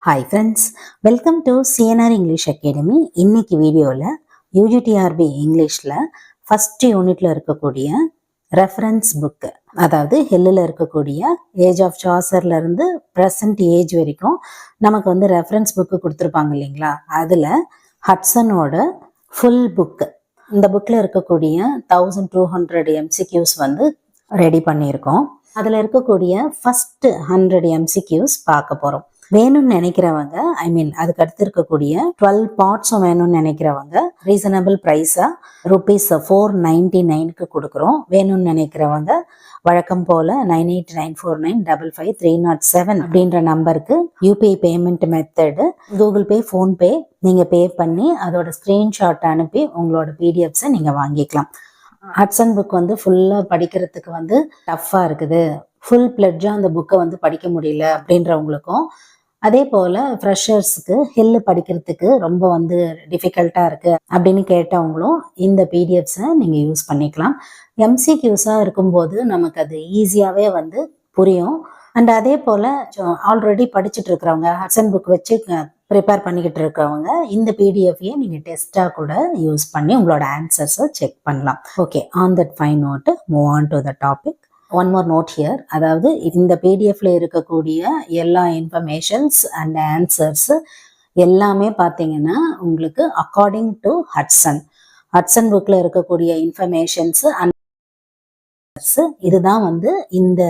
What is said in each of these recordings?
Hi friends, welcome to CNR English Academy. இன்னைக்கு வீடியோவில் UGTRB இங்கிலீஷில் ஃபர்ஸ்ட் யூனிட்ல இருக்கக்கூடிய ரெஃபரன்ஸ் புக்கு, அதாவது ஹெல்லில் இருக்கக்கூடிய ஏஜ் ஆஃப் சாசர்ல இருந்து ப்ரெசன்ட் ஏஜ் வரைக்கும் நமக்கு ரெஃபரன்ஸ் புக்கு கொடுத்துருப்பாங்க இல்லைங்களா. அதில் ஹட்சனோட ஃபுல் புக்கு, இந்த புக்கில் இருக்கக்கூடிய 1200 MCQs ரெடி பண்ணியிருக்கோம். அதில் இருக்கக்கூடிய ஃபர்ஸ்ட் 100 MCQs பார்க்க போகிறோம். வேணும்னு நினைக்கிறவங்க, அதுக்கு அடுத்து இருக்கக்கூடிய 12 பார்ட்ஸும் வேணும்னு நினைக்கிறவங்க ரீசனபிள் ப்ரைஸா ₹499 கொடுக்குறோம். வேணும்னு நினைக்கிறவங்க வழக்கம் போல 9894955307 அப்படின்ற நம்பருக்கு UPI payment method, Google Pay, PhonePe நீங்க பே பண்ணி அதோட ஸ்கிரீன்ஷாட் அனுப்பி உங்களோட பிடிஎஃப்ஸை நீங்க வாங்கிக்கலாம். ஹட்சன் புக் ஃபுல்லா படிக்கிறதுக்கு டஃப்பா இருக்குது, ஃபுல் பிளட்ஜா அந்த புக்கை படிக்க முடியல அப்படின்றவங்களுக்கும், அதே போல ஃப்ரெஷர்ஸ்க்கு ஹில் படிக்கிறதுக்கு ரொம்ப டிஃபிகல்ட்டா இருக்கு அப்படின்னு கேட்டவங்களும் இந்த பிடிஎஃப்ஸை நீங்க யூஸ் பண்ணிக்கலாம். எம்சிக்யூஸா இருக்கும்போது நமக்கு அது ஈஸியாவே புரியும். அண்ட் அதே போல ஆல்ரெடி படிச்சுட்டு இருக்கிறவங்க, ஹட்சன் புக் வச்சு ப்ரிப்பேர் பண்ணிக்கிட்டு இருக்கவங்க இந்த பிடிஎஃப்ஐயே நீங்க டெஸ்டா கூட யூஸ் பண்ணி உங்களோட ஆன்சர்ஸை செக் பண்ணலாம். Okay, on that fine note move on to the topic. One more note here, அதாவது இந்த பிடிஎஃப்ல இருக்கக்கூடிய எல்லா இன்ஃபர்மேஷன்ஸ் அண்ட் ஆன்சர்ஸ் எல்லாமே பார்த்தீங்கன்னா உங்களுக்கு அக்கார்டிங் டு ஹட்சன் புக்ல இருக்கக்கூடிய இன்ஃபர்மேஷன்ஸ் அண்ட் இதுதான் இந்த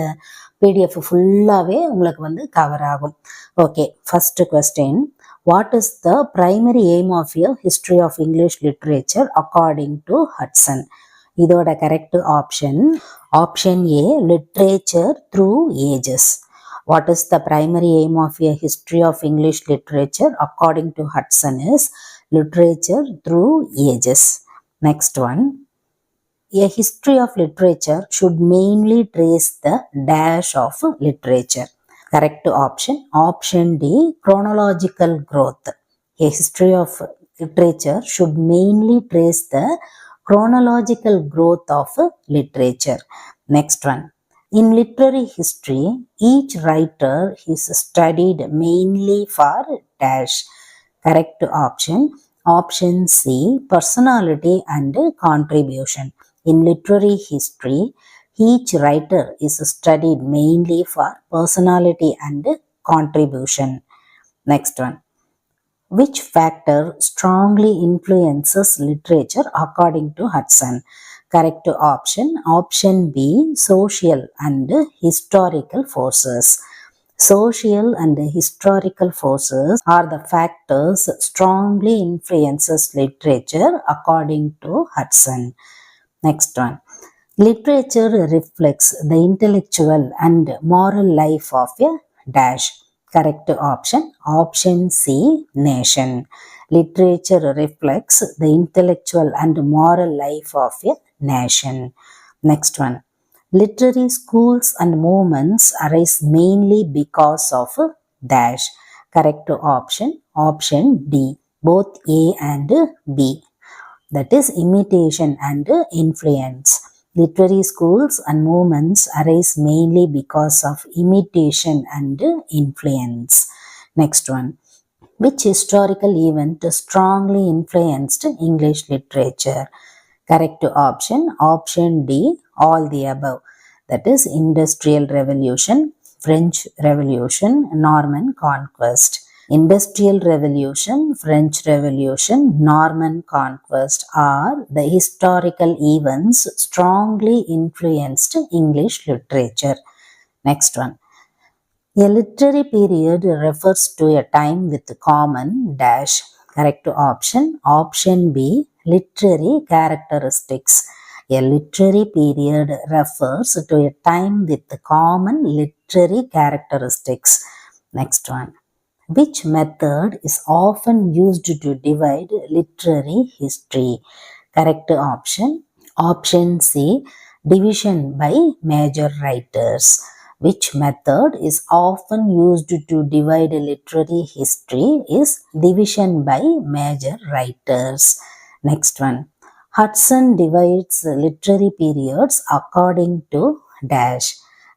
பிடிஎஃப் ஃபுல்லாவே உங்களுக்கு கவர் ஆகும். Okay, first question, what is the primary aim of your history of English literature according to Hudson? இதோட correct option A, literature through ages. What is the primary aim of a history of English literature according to Hudson is literature through ages. Next one, a history of literature should mainly trace the dash of literature. Correct option D, chronological growth. A history of literature should mainly trace the chronological growth of literature. Next one, in literary history, each writer is studied mainly for dash. Correct option C, personality and contribution. In literary history, each writer is studied mainly for personality and contribution. Next one, which factor strongly influences literature according to Hudson? Correct option B, social and historical forces. Social and historical forces are the factors strongly influences literature according to Hudson. Next one, literature reflects the intellectual and moral life of a dash. Correct option C, nation. Literature reflects the intellectual and moral life of a nation. Next one, literary schools and movements arise mainly because of dash. Correct option D, both A and B. That is imitation and influence. Literary schools and movements arise mainly because of imitation and influence. Next one, which historical event strongly influenced English literature? Correct option D, all the above. That is Industrial Revolution, French Revolution, Norman Conquest. Industrial Revolution, French Revolution, Norman Conquest are the historical events strongly influenced English literature. Next one, a literary period refers to a time with common dash. Correct option B, literary characteristics. A literary period refers to a time with common literary characteristics. Next one, which method is often used to divide literary history? Correct option C, division by major writers. Which method is often used to divide literary history is division by major writers. Next one, Hudson divides literary periods according to dash.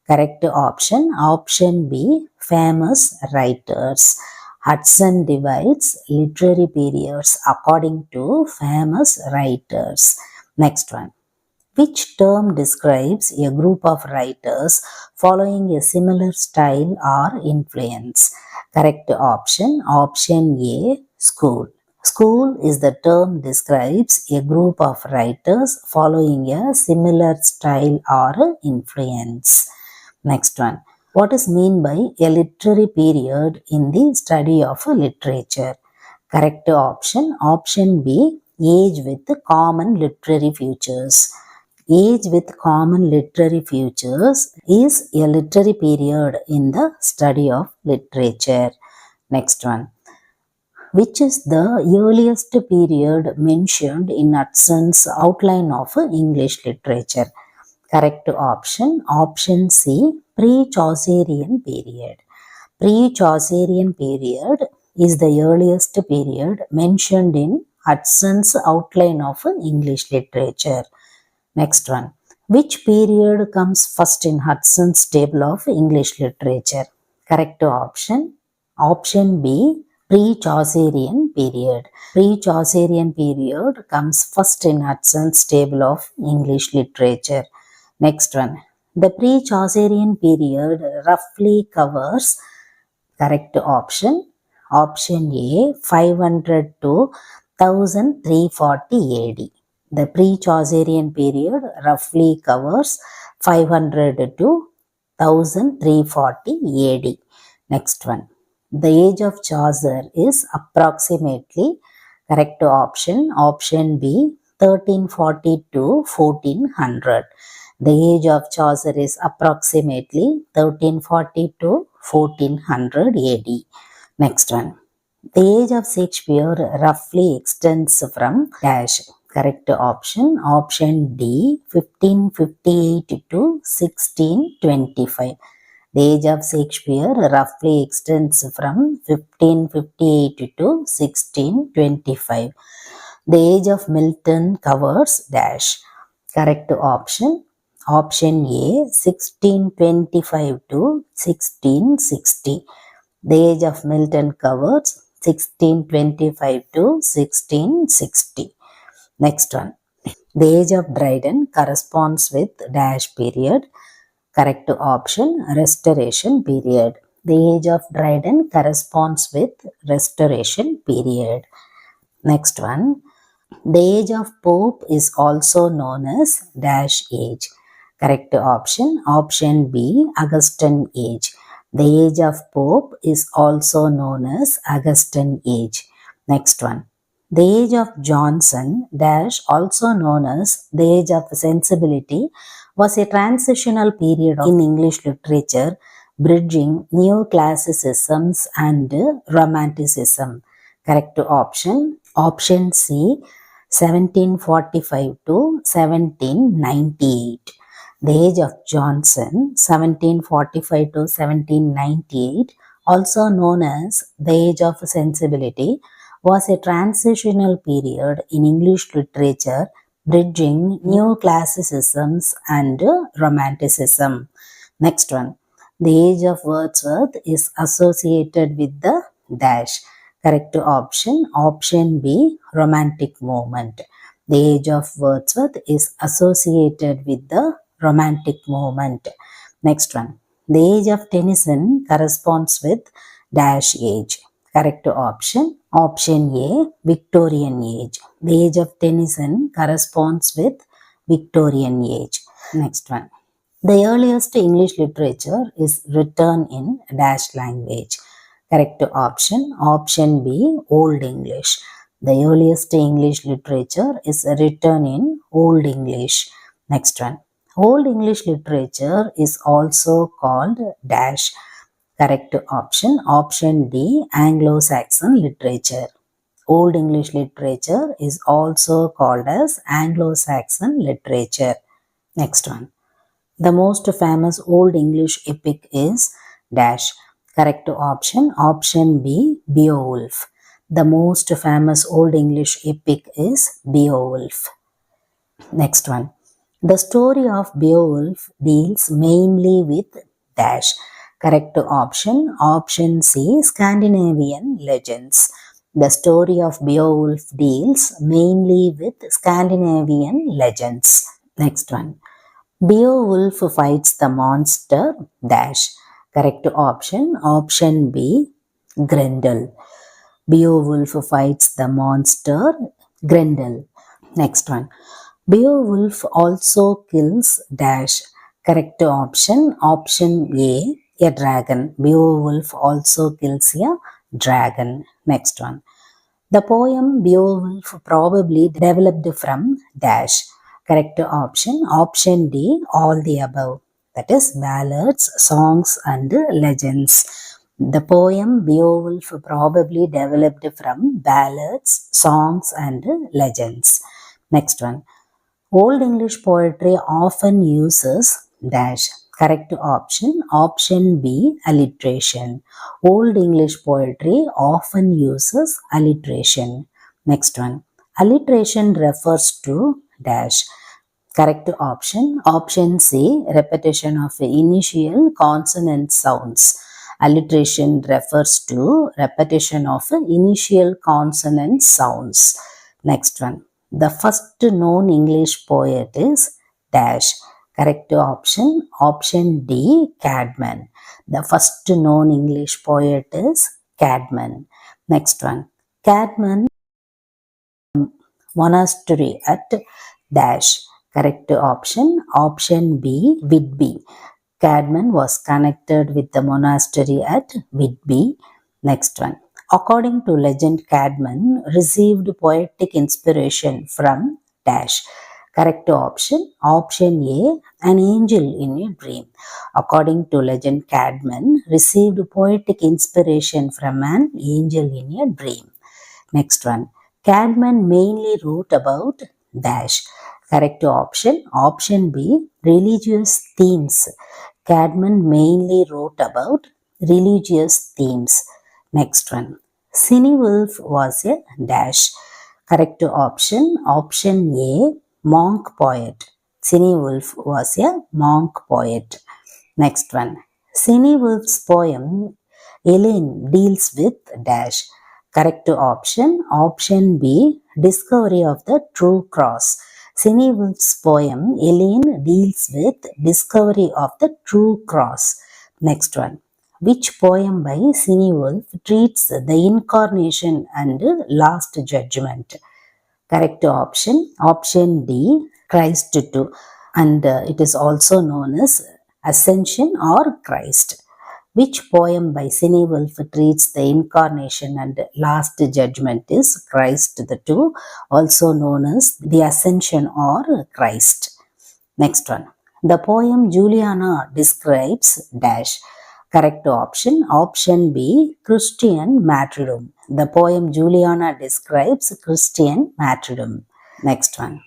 Correct option B, famous writers. Hudson divides literary periods according to famous writers. Next one. Which term describes a group of writers following a similar style or influence? Correct option. Option A. School. School is the term describes a group of writers following a similar style or influence. Next one. What is meant by a literary period in the study of literature? Correct option. Option B. Age with common literary features. Age with common literary features is a literary period in the study of literature. Next one. Which is the earliest period mentioned in Hudson's outline of English literature? Correct option. Option C. Pre-Chaucerian period. Pre-Chaucerian period is the earliest period mentioned in Hudson's outline of English literature. Next one. Which period comes first in Hudson's table of English literature? Correct option. Option B. Pre-Chaucerian period. Pre-Chaucerian period comes first in Hudson's table of English literature. Next one. The pre-Chaucerian period roughly covers. Correct option. Option A. 500 to 1340 AD. The pre-Chaucerian period roughly covers 500 to 1340 AD. Next one. The age of Chaucer is approximately. Correct option. Option B. 1340 to 1400. The age of Chaucer is approximately 1340 to 1400 AD. Next one. The age of Shakespeare roughly extends from dash. Correct option. Option D. 1558 to 1625. The age of Shakespeare roughly extends from 1558 to 1625. The age of Milton covers dash. Correct option. Option A. 1625 to 1660. The age of Milton covers 1625 to 1660. Next one. The age of Dryden corresponds with dash period. Correct option. Restoration period. The age of Dryden corresponds with Restoration period. Next one. The age of Pope is also known as dash age. Correct option. Option B. Augustan age. The age of Pope is also known as Augustan age. Next one. The age of Johnson dash, also known as the age of sensibility, was a transitional period in English literature bridging neoclassicisms and romanticism. Correct option. Option C. 1745 to 1798. The age of Johnson, 1745 to 1798, also known as the age of sensibility, was a transitional period in English literature bridging neoclassicisms and romanticism. Next one. The age of Wordsworth is associated with the dash. Correct option. Option B. Romantic movement. The age of Wordsworth is associated with the romantic movement. Next one. The age of Tennyson corresponds with dash age. Correct option. Option A. Victorian age. The age of Tennyson corresponds with Victorian age. Next one. The earliest English literature is written in dash language. Correct option. Option B. Old English. The earliest English literature is written in Old English. Next one. Old English literature is also called dash. Correct option. Option D. Anglo-Saxon literature. Old English literature is also called as Anglo-Saxon literature. Next one. The most famous Old English epic is dash. Correct option. Option B. Beowulf. The most famous Old English epic is Beowulf. Next one. The story of Beowulf deals mainly with dash. Correct option. Option C, Scandinavian legends. The story of Beowulf deals mainly with Scandinavian legends. Next one. Beowulf fights the monster dash. Correct option. Option B, Grendel. Beowulf fights the monster Grendel. Next one. Beowulf also kills dash. Correct option. Option A dragon. Beowulf also kills a dragon. Next one. The poem Beowulf probably developed from dash. Correct option. Option D. All the above. That is ballads, songs and legends. The poem Beowulf probably developed from ballads, songs and legends. Next one. Old English poetry often uses dash. Correct option. Option B, alliteration. Old English poetry often uses alliteration. Next one. Alliteration refers to dash. Correct option. Option C, repetition of initial consonant sounds. Alliteration refers to repetition of initial consonant sounds. Next one. The first known English poet is dash. Correct option. Option D, Cadman. The first known English poet is Cadman. Next one. Cadman monastery at dash. Correct option. Option B, Whitby. Cadman was connected with the monastery at Whitby. Next one. According to legend, Cadman received poetic inspiration from dash. Correct option. Option A, an angel in a dream. According to legend, Cadman received poetic inspiration from an angel in a dream. Next one. Cadman mainly wrote about dash. Correct option. Option B, religious themes. Cadman mainly wrote about religious themes. Next one. Cinewulf was a dash. Correct option. Option A, monk poet. Cinewulf was a monk poet. Next one. Cinewulf's poem Elaine deals with dash. Correct option. Option B, discovery of the true cross. Cinewulf's poem Elaine deals with discovery of the true cross. Next one. Which poem by Cinewulf treats the incarnation and last judgment? Correct option. Option D, Christ too. And it is also known as Ascension or Christ. Which poem by Cinewulf treats the incarnation and last judgment is Christ the Two, also known as the Ascension or Christ. Next one. The poem Juliana describes dash. Correct option. Option B, Christian martyrdom. The poem Juliana describes Christian martyrdom. Next one.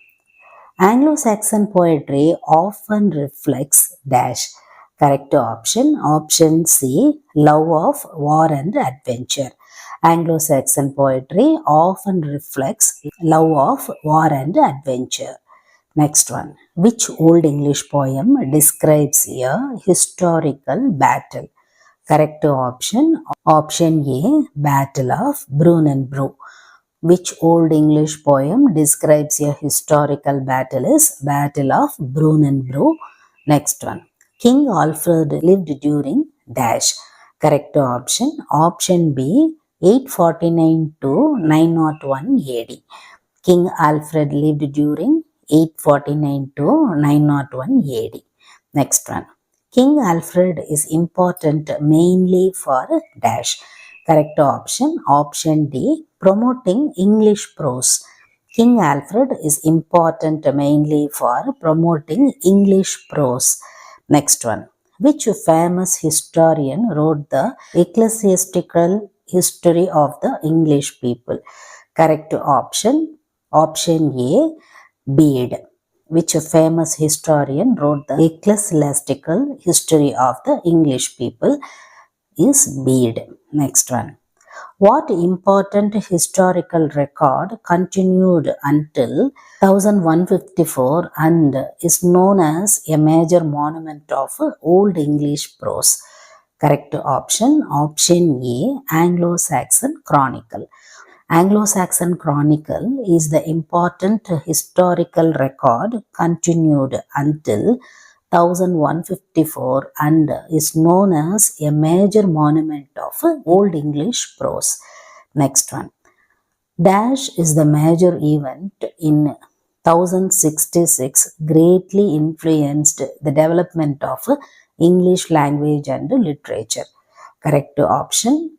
Anglo-Saxon poetry often reflects dash. Correct option. Option C, love of war and adventure. Anglo-Saxon poetry often reflects love of war and adventure. Next one. Which Old English poem describes a historical battle? Correct option. Option A, Battle of Brunanburh. Which Old English poem describes a historical battle is Battle of Brunanburh. Next one. King Alfred lived during dash. Correct option. Option B, 849 to 901 AD. King Alfred lived during 849 to 901 AD. Next one. King Alfred is important mainly for dash. Correct option. Option D, promoting English prose. King Alfred is important mainly for promoting English prose. Next one. Which famous historian wrote the ecclesiastical history of the English people? Correct option. Option A, Bede. Which famous historian wrote the ecclesiastical history of the English people is Bede. Next one. What important historical record continued until 1154 and is known as a major monument of Old English prose? Correct option, option A, Anglo-Saxon Chronicle. Anglo-Saxon Chronicle is the important historical record continued until 1154 and is known as a major monument of Old English prose. Next one. Dash is the major event in 1066 greatly influenced the development of English language and literature. Correct option,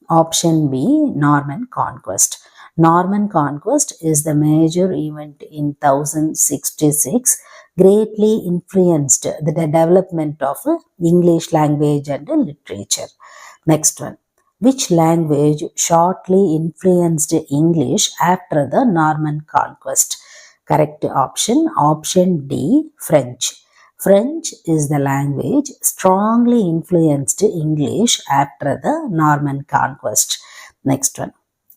option B, Norman Conquest. Norman Conquest is the major event in 1066 greatly influenced the development of English language and literature. Next one. Which language shortly influenced English after the Norman Conquest? Correct option, option D, French. French is the language strongly influenced English after the Norman Conquest. Next one.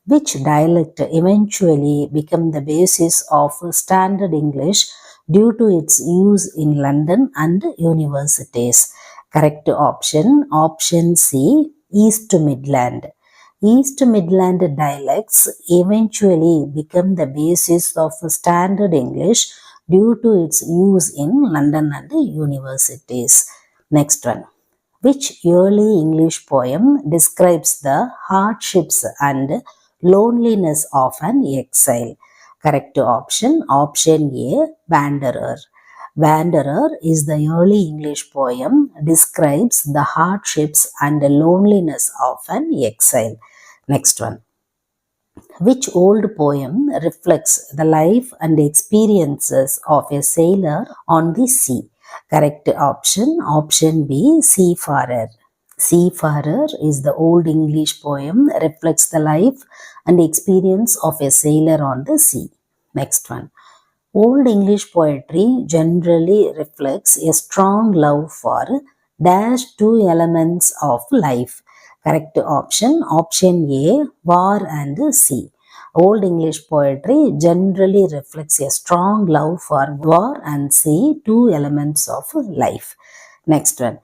Which dialect eventually became the basis of standard English due to its use in London and universities? Correct option, option C, East Midland. East Midland dialects eventually become the basis of standard English due to its use in London and universities. Next one. Which early English poem describes the hardships and loneliness of an exile? Correct option, option A, Wanderer. Wanderer is the early English poem describes the hardships and the loneliness of an exile. Next one. Which old poem reflects the life and experiences of a sailor on the sea? Correct option, option B, Seafarer. Seafarer is the old English poem reflects the life and experience of a sailor on the sea. Next one. Old English poetry generally reflects a strong love for dash two elements of life. Correct option, option A, war and sea. Old English poetry generally reflects a strong love for war and sea, two elements of life. Next one.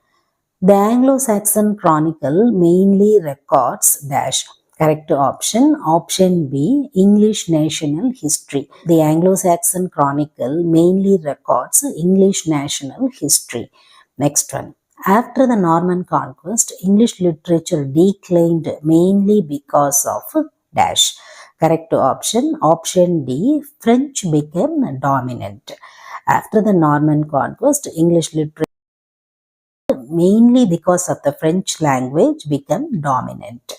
The Anglo-Saxon Chronicle mainly records dash. Correct option, option B, English national history. The Anglo-Saxon Chronicle mainly records English national history. Next one. After the Norman Conquest, English literature declined mainly because of dash. Correct option, option D, French became dominant. After the Norman Conquest, English literature mainly because of the French language became dominant.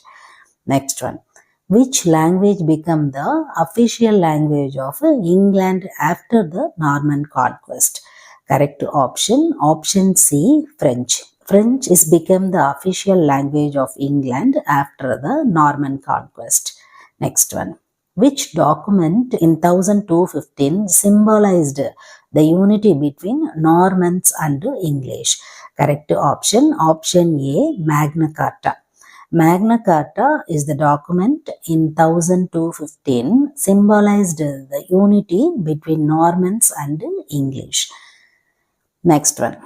Next one. Which language became the official language of England after the Norman Conquest? Correct option, option C, French. French is became the official language of England after the Norman Conquest. Next one. Which document in 1215 symbolized the unity between Normans and English? Correct option, option A, Magna Carta. Magna Carta is the document in 1215 symbolized the unity between Normans and English. Next one.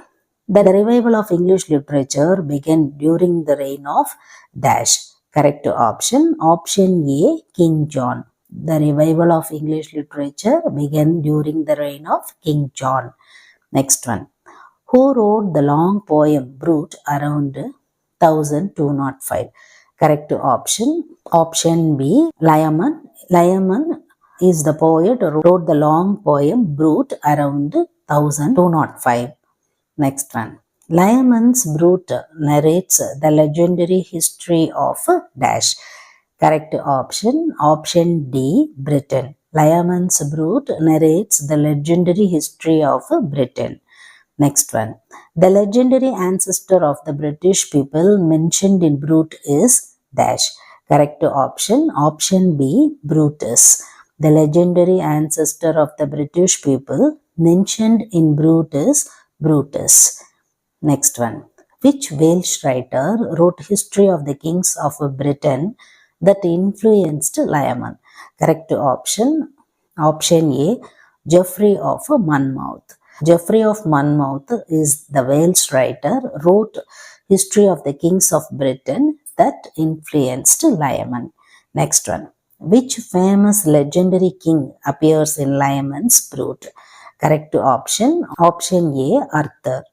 The revival of English literature began during the reign of dash. Correct option, option A, King John. The revival of English literature began during the reign of King John. Next one. Who wrote the long poem Brute around 1205? Correct option, option B, Lyman. Lyman is the poet who wrote the long poem Brute around 1205. Next one. Lyman's Brute narrates the legendary history of dash. Correct option, option D, Britain. Lyman's Brute narrates the legendary history of Britain. Next one. The legendary ancestor of the British people mentioned in Brute is dash. Correct option, option B, Brutus. The legendary ancestor of the British people mentioned in Brute is Brutus. Next one. Which Welsh writer wrote History of the Kings of Britain that influenced Lyman? Correct option, option A, Geoffrey of Monmouth. Geoffrey of Monmouth is the Welsh writer wrote History of the Kings of Britain that influenced Lyman. Next one. Which famous legendary king appears in Lyman's Brood? Correct option. Option A, Arthur.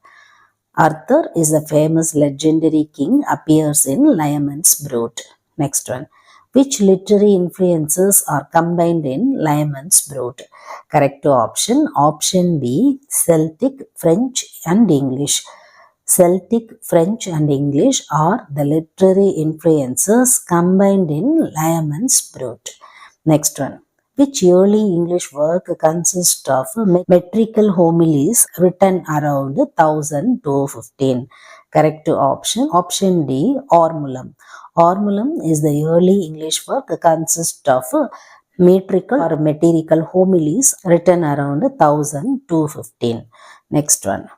Arthur is a famous legendary king appears in Lyman's Brood. Next one. Which literary influences are combined in Lyman's Brood? Correct option. Option B, Celtic, French and English. Celtic, French and English are the literary influences combined in Lyman's Brood. Next one. Which early English work consists of metrical homilies written around 1000 to 15? Correct option. Option D, Ormulum. Ormulum is the early English work consists of metrical or metrical homilies written around 1000 to 15. Next one.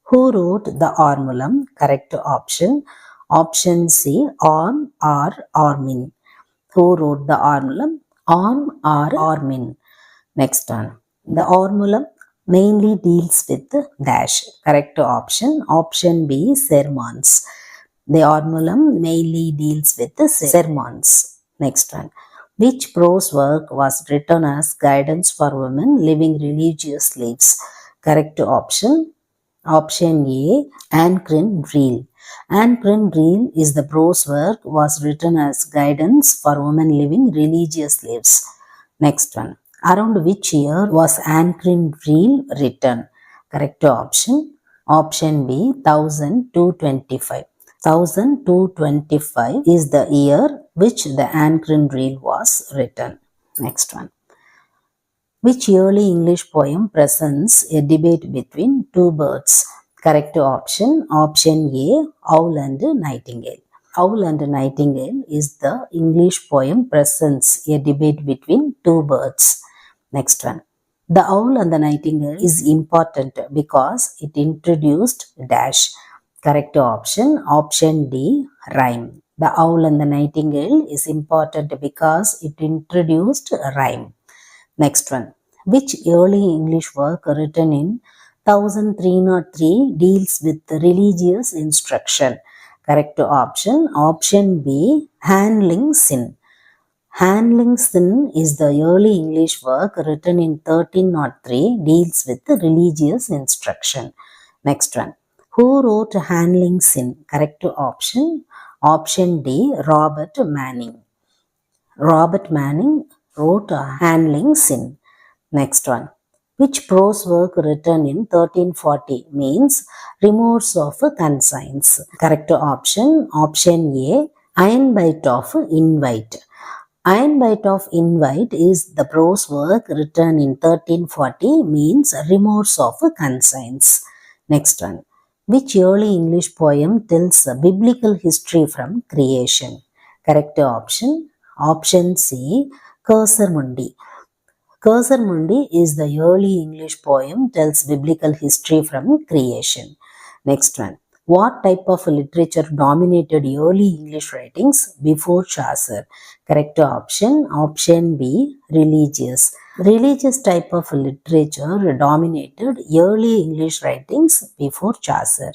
Who wrote the Ormulum? Correct option. Option C, Orm or Ormin. Who wrote the Ormulum? Orm or Ormin. Next one. The Ormulum mainly deals with dash. Correct option. Option B, sermons. The Ormulum mainly deals with the sermons. Next one. Which prose work was written as guidance for women living religious lives? Correct option. Option A, Ancren Reel. Ancren Reel is the prose work was written as guidance for women living religious lives. Next one. Around which year was Ancren Reel written? Correct option. Option B, 1225. 1225 is the year which the Ancren Reel was written. Next one. Which early English poem presents a debate between two birds? Correct option. Option A, Owl and Nightingale. Owl and Nightingale is the English poem presents a debate between two birds. Next one. The Owl and the Nightingale is important because it introduced dash. Correct option. Option D, rhyme. The Owl and the Nightingale is important because it introduced rhyme. Next one. Which early English work written in 1303 deals with religious instruction? Correct option. Option B, Handling Sin. Handling Sin is the early English work written in 1303 deals with religious instruction. Next one. Who wrote Handling Sin? Correct option. Option D, Robert Manning. Robert Manning wrote Handling Sin. Next one. Which prose work written in 1340 means remorse of conscience? Correct option. Option A, Ironbite of Invite. Ironbite of Invite is the prose work written in 1340 means remorse of conscience. Next one. Which early English poem tells a biblical history from creation? Correct option. Option C, Cursor Mundi. Cursor Mundi is the early English poem tells biblical history from creation. Next one. What type of literature dominated early English writings before Chaucer? Correct option. Option B, religious. Religious type of literature dominated early English writings before Chaucer.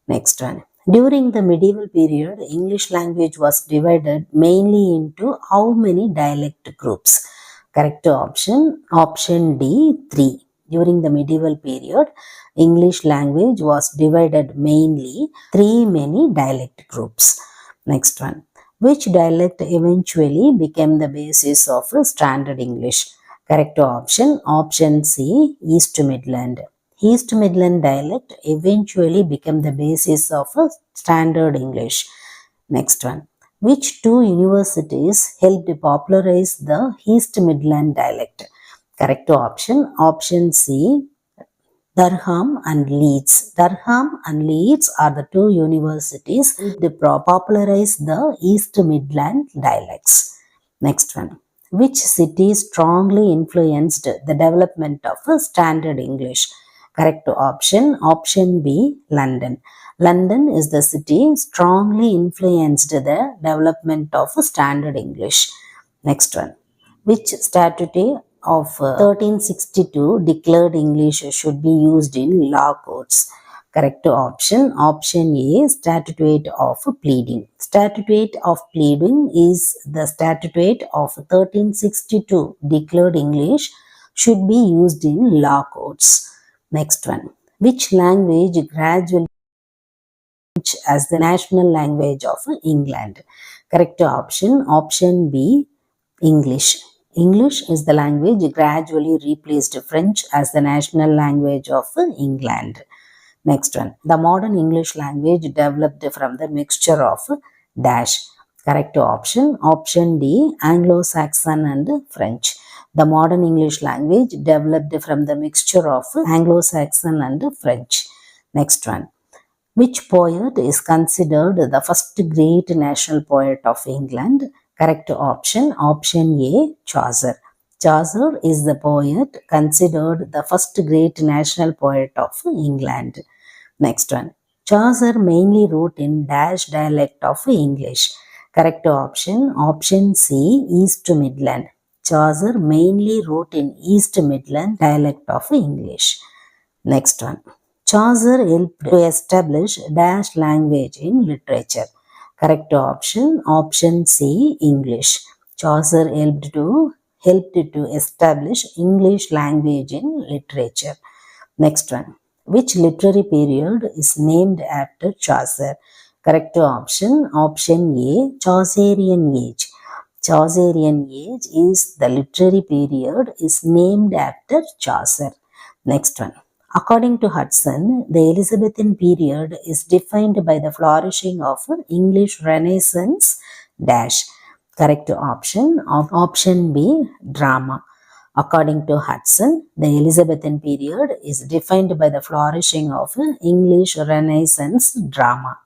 Next one. During the medieval period, English language was divided mainly into how many dialect groups? Correct option. Option D, 3. During the medieval period, English language was divided mainly many dialect groups. Next one. Which dialect eventually became the basis of Standard English? Correct option. Option C, East Midland. East Midland dialect eventually became the basis of Standard English. Next one. Which two universities helped popularize the East Midland dialect? Correct option. Option C, Durham and Leeds. Durham and Leeds are the two universities that popularize the East Midland dialects. Next one. Which city strongly influenced the development of Standard English? Correct option. Option B, London. London is the city strongly influenced the development of Standard English. Next one. Which statute of 1362 declared English should be used in law courts? Correct option. Option A, Statute of Pleading. Statute of Pleading is the statute of 1362 declared English should be used in law courts. Next one. Which language gradually as the national language of England? Correct option. Option B, English. English is the language gradually replaced French as the national language of England. Next one. The modern English language developed from the mixture of dash. Correct option. Option D, Anglo-Saxon and French. The modern English language developed from the mixture of Anglo-Saxon and French. Next one. Which poet is considered the first great national poet of England? Correct option. Option A, Chaucer. Chaucer is the poet considered the first great national poet of England. Next one. Chaucer mainly wrote in dash dialect of English. Correct option. Option C, East Midland. Chaucer mainly wrote in East Midland dialect of English. Next one. Chaucer helped to establish dash language in literature. Correct option. Option C, English. Chaucer helped to establish English language in literature. Next one. Which literary period is named after Chaucer? Correct option. Option A, Chaucerian age. Chaucerian age is the literary period is named after Chaucer. Next one. According to Hudson, the Elizabethan period is defined by the flourishing of English Renaissance dash. Correct option. Option B, drama. According to Hudson, the Elizabethan period is defined by the flourishing of English Renaissance drama.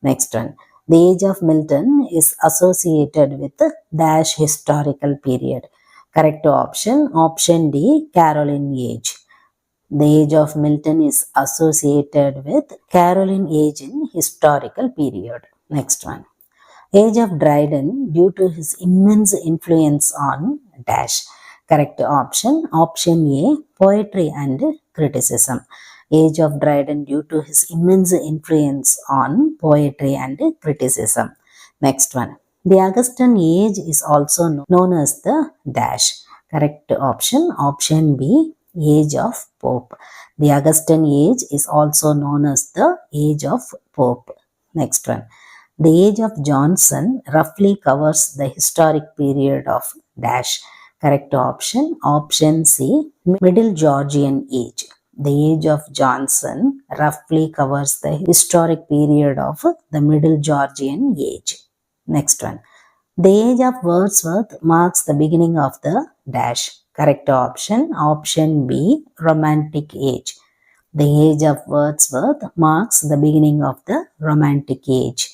Next one. The age of Milton is associated with dash historical period. Correct option. Option D, Caroline age. The age of Milton is associated with Caroline age in historical period. Next one. Age of Dryden due to his immense influence on dash. Correct option. Option A, poetry and criticism. Age of Dryden due to his immense influence on poetry and criticism. Next one. The Augustan age is also known as the dash. Correct option. Option B, age of Pope. The Augustan age is also known as the age of Pope. Next one. The age of Johnson roughly covers the historic period of dash. Correct option. Option C, Middle Georgian age. The age of Johnson roughly covers the historic period of the Middle Georgian age. Next one. The age of Wordsworth marks the beginning of the dash. Correct option. Option B, Romantic age. The age of Wordsworth marks the beginning of the Romantic age.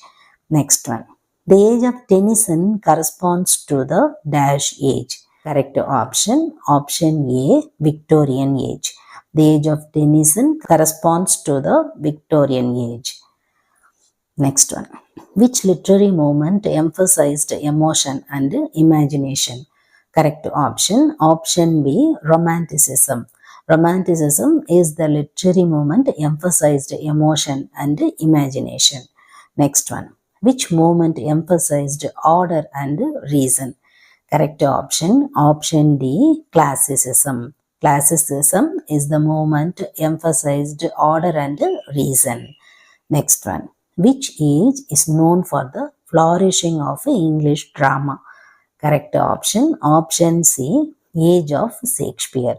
Next one. The age of Tennyson corresponds to the dash age. Correct option. Option A, Victorian age. The age of Tennyson corresponds to the Victorian age. Next one. Which literary movement emphasized emotion and imagination? Correct option. Option B, Romanticism. Romanticism is the literary movement emphasized emotion and imagination. Next one. Which movement emphasized order and reason? Correct option. Option D, Classicism. Classicism is the movement emphasized order and reason. Next one. Which age is known for the flourishing of English drama? Correct option. Option C, age of Shakespeare.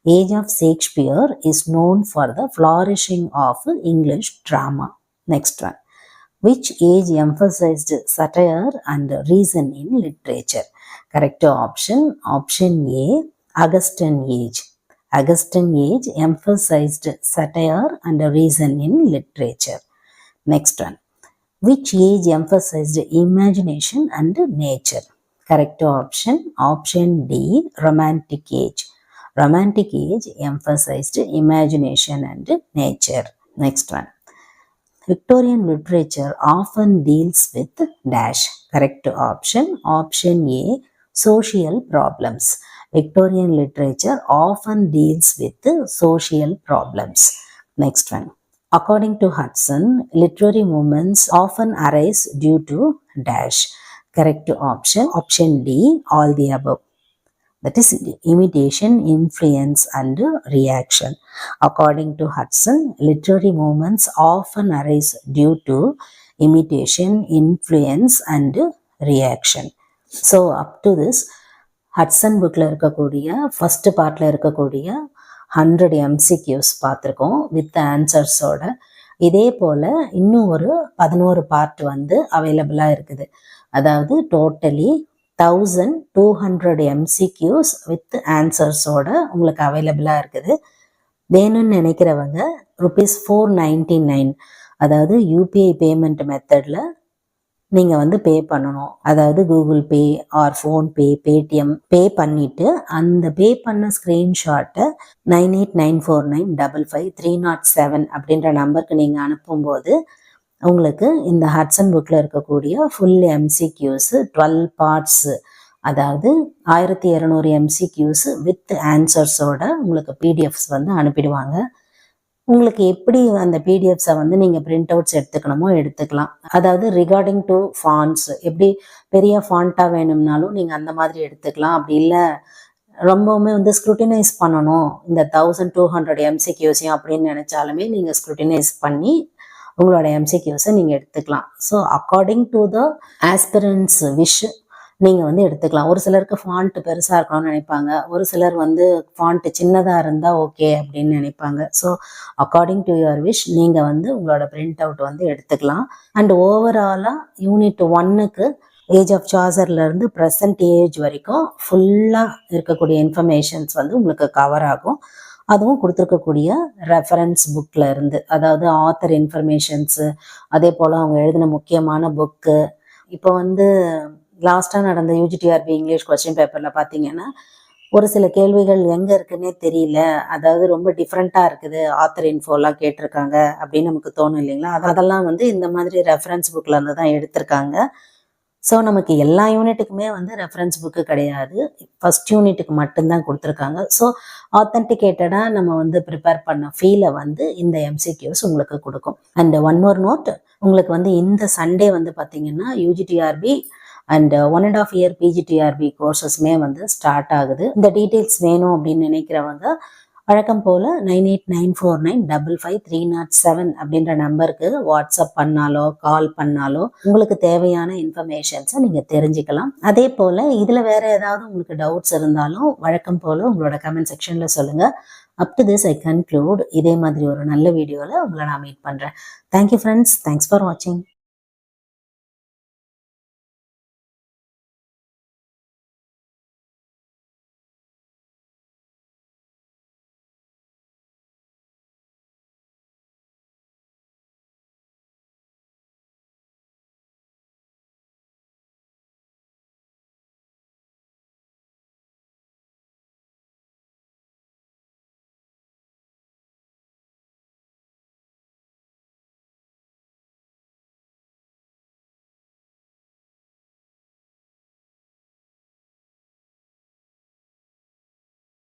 Age of Shakespeare is known for the flourishing of English drama. Next one. Which age emphasized satire and reason in literature? Correct option. Option A, Augustan age. Augustan age emphasized satire and reason in literature. Next one. Which age emphasized imagination and nature? Correct option. Option D, Romantic age. Romantic age emphasized imagination and nature. Next one. Victorian literature often deals with dash. Correct option. Option A, social problems. Victorian literature often deals with social problems. Next one. According to Hudson, literary movements often arise due to dash. Correct option D, all the above. That is imitation, influence and reaction. According to Hudson, literary movements often arise due to imitation, influence and reaction. So up to this, Hudson bookல இருக்கக்கூடிய first partல இருக்கக்கூடிய 100 MCQs பார்த்துருக்கோம் with ஆன்சர்ஸோட. இதே போல் இன்னும் ஒரு 11 part வந்து அவைலபிளாக இருக்குது. அதாவது டோட்டலி 1200 MCQs வித் ஆன்சர்ஸோட உங்களுக்கு அவைலபிளாக இருக்குது. வேணும்னு நினைக்கிறவங்க ₹499, அதாவது யூபிஐ பேமெண்ட் மெத்தடில் நீங்கள் வந்து பே பண்ணணும். அதாவது Google Pay or PhonePe, Paytm pay பண்ணிவிட்டு அந்த பே பண்ண ஸ்க்ரீன்ஷாட்டை 9894955307 அப்படின்ற நம்பருக்கு நீங்கள் அனுப்பும்போது உங்களுக்கு இந்த ஹட்சன் புக்கில் இருக்கக்கூடிய ஃபுல் MCQs 12 பார்ட்ஸு, அதாவது 1200 MCQs வித் ஆன்சர்ஸோட உங்களுக்கு PDFs வந்து அனுப்பிடுவாங்க. உங்களுக்கு எப்படி அந்த பிடிஎஃப்ஸை வந்து நீங்கள் பிரிண்ட் அவுட்ஸ் எடுத்துக்கணுமோ எடுத்துக்கலாம். அதாவது ரிகார்டிங் டு ஃபாண்ட்ஸ், எப்படி பெரிய ஃபாண்ட்டாக வேணும்னாலும் நீங்கள் அந்த மாதிரி எடுத்துக்கலாம். அப்படி இல்லை ரொம்பவுமே வந்து ஸ்க்ரூட்டினைஸ் பண்ணணும் இந்த 1200 MCQஸையும் அப்படின்னு நினச்சாலுமே நீங்கள் ஸ்க்ரூட்டினைஸ் பண்ணி உங்களோட MCQஸை நீங்கள் எடுத்துக்கலாம். So according to the aspirants wish நீங்கள் வந்து எடுத்துக்கலாம். ஒரு சிலருக்கு ஃபாண்ட் பெருசாக இருக்கணும்னு நினைப்பாங்க, ஒரு சிலர் வந்து ஃபாண்ட்டு சின்னதாக இருந்தால் ஓகே அப்படின்னு நினைப்பாங்க. So according to your wish நீங்கள் வந்து உங்களோட பிரிண்ட் அவுட் வந்து எடுத்துக்கலாம். அண்ட் ஓவராலாக யூனிட் 1க்கு ஏஜ் ஆஃப் சாசர்லேருந்து ப்ரெசன்ட் ஏஜ் வரைக்கும் ஃபுல்லாக இருக்கக்கூடிய இன்ஃபர்மேஷன்ஸ் வந்து உங்களுக்கு கவர் ஆகும். அதுவும் கொடுத்துருக்கக்கூடிய ரெஃபரன்ஸ் புக்கில் இருந்து, அதாவது ஆத்தர் இன்ஃபர்மேஷன்ஸு, அதே போல் அவங்க எழுதின முக்கியமான புக்கு. இப்போ வந்து லாஸ்ட்டாக நடந்த UGTRB இங்கிலீஷ் கொஸ்டின் பேப்பரில் பார்த்தீங்கன்னா ஒரு சில கேள்விகள் எங்கே இருக்குன்னே தெரியல, அதாவது ரொம்ப டிஃப்ரெண்ட்டாக இருக்குது, ஆத்தர் இன்ஃபோலாம் கேட்டிருக்காங்க அப்படின்னு நமக்கு தோணும் இல்லைங்களா. அதெல்லாம் வந்து இந்த மாதிரி ரெஃபரன்ஸ் புக்கில் இருந்து தான் எடுத்திருக்காங்க. ஸோ நமக்கு எல்லா யூனிட்டுக்குமே வந்து ரெஃபரன்ஸ் புக்கு கிடையாது, ஃபஸ்ட் யூனிட்டுக்கு மட்டும்தான் கொடுத்துருக்காங்க. ஸோ ஆத்தென்டிகேட்டடாக நம்ம வந்து ப்ரிப்பேர் பண்ண ஃபீலை வந்து இந்த MCQs உங்களுக்கு கொடுக்கும். அண்ட் ஒன் மோர் நோட், உங்களுக்கு வந்து இந்த சண்டே வந்து பார்த்தீங்கன்னா UGTRB அண்ட் 1.5 year PGTRB கோர்சஸ்மே வந்து ஸ்டார்ட் ஆகுது. இந்த டீட்டெயில்ஸ் வேணும் அப்படின்னு நினைக்கிறவங்க வழக்கம் போல் 9894955307 அப்படின்ற நம்பருக்கு வாட்ஸ்அப் பண்ணாலோ கால் பண்ணாலோ உங்களுக்கு தேவையான இன்ஃபர்மேஷன்ஸை நீங்கள் தெரிஞ்சுக்கலாம். அதே போல் இதில் வேறு ஏதாவது உங்களுக்கு டவுட்ஸ் இருந்தாலும் வழக்கம் போல் உங்களோட கமெண்ட் செக்ஷனில் சொல்லுங்கள். Up to this I conclude. இதே மாதிரி ஒரு நல்ல வீடியோவில் உங்களை நான் மீட் பண்ணுறேன். தேங்க்யூ ஃப்ரெண்ட்ஸ், தேங்க்ஸ் ஃபார் வாட்சிங்.